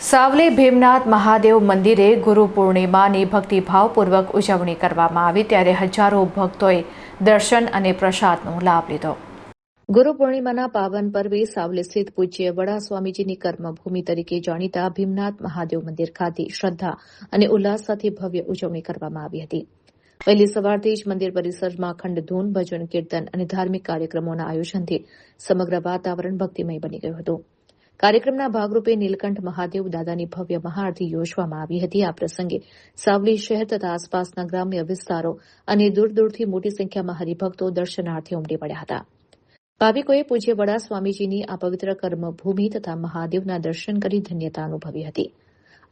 સાવલી ભીમનાથ મહાદેવ મંદિરે ગુરુ પૂર્ણિમાની ભક્તિભાવપૂર્વક ઉજવણી કરવામાં આવી ત્યારે હજારો ભક્તોએ દર્શન અને પ્રસાદનો લાભ લીધો। ગુરુ પૂર્ણિમાના પાવન પર્વે સાવલી સ્થિત પૂજ્ય વડા સ્વામીજીની કર્મભૂમિ તરીકે જાણીતા ભીમનાથ મહાદેવ મંદિર ખાતે શ્રદ્ધા અને ઉલ્લાસ સાથે ભવ્ય ઉજવણી કરવામાં આવી હતી। વહેલી સવારથી જ મંદિર પરિસરમાં અખંડ ધૂન, ભજન, કીર્તન અને ધાર્મિક કાર્યક્રમોના આયોજનથી સમગ્ર વાતાવરણ ભક્તિમય બની ગયું હતું। કાર્યક્રમના ભાગરૂપે નીલકંઠ મહાદેવ દાદાની ભવ્ય મહાઆરતી યોજવામાં આવી હતી। આ પ્રસંગે સાવલી શહેર તથા આસપાસના ગ્રામ્ય વિસ્તારો અને દૂર-દૂરથી મોટી સંખ્યામાં હરિભક્તો દર્શનાર્થે ઉમટી પડ્યા હતા। ભાવિકોએ પૂજ્ય વડા સ્વામીજીની આ પવિત્ર કર્મભૂમિ તથા મહાદેવના દર્શન કરી ધન્યતા અનુભવી હતી।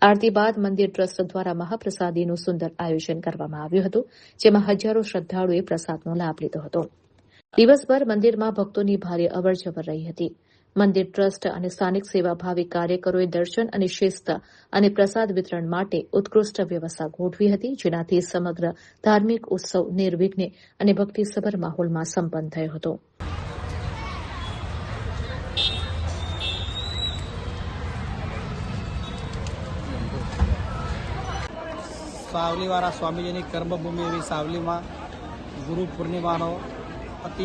આરતી બાદ મંદિર ટ્રસ્ટ દ્વારા મહાપ્રસાદીનું સુંદર આયોજન કરવામાં આવ્યું હતું, જેમાં હજારો શ્રદ્ધાળુઓએ પ્રસાદનો લાભ લીધો હતો। દિવસભર મંદિરમાં ભક્તોની ભારે અવરજવર રહી હતી। મંદિર ટ્રસ્ટ અને સ્થાનિક સેવાભાવી કાર્યકરોએ દર્શન અને શિસ્ત અને પ્રસાદ વિતરણ માટે ઉત્કૃષ્ટ વ્યવસ્થા ગોઠવી હતી, જેનાથી સમગ્ર ધાર્મિક ઉત્સવ નિર્વિઘ્ને અને ભક્તિસભર માહોલમાં સંપન્ન થયો હતો। સાવલીવાળા સ્વામીજીની કર્મભૂમિ એવી સાવલીમાં ગુરુ પૂર્ણિમાનો અતિ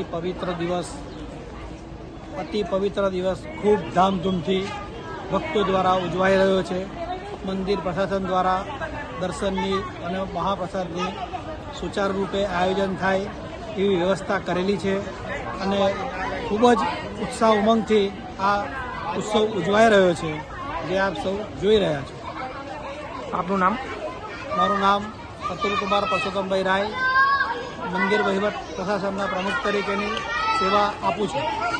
પવિત્ર દિવસ ખૂબ ધામધૂમથી ભક્તો દ્વારા ઉજવાઈ રહ્યો છે। મંદિર પ્રશાસન દ્વારા દર્શનની અને મહાપ્રસાદની સુચારુ રૂપે આયોજન થાય એવી વ્યવસ્થા કરેલી છે અને ખૂબ જ ઉત્સાહ ઉમંગથી આ ઉત્સવ ઉજવાઈ રહ્યો છે, જે આપ સૌ જોઈ રહ્યા છો। આપનું નામ? મારું નામ અતુલકુમાર પરસોત્તમભાઈ રાય, મંદિર વહીવટ પ્રશાસનના પ્રમુખ તરીકેની સેવા આપું છું।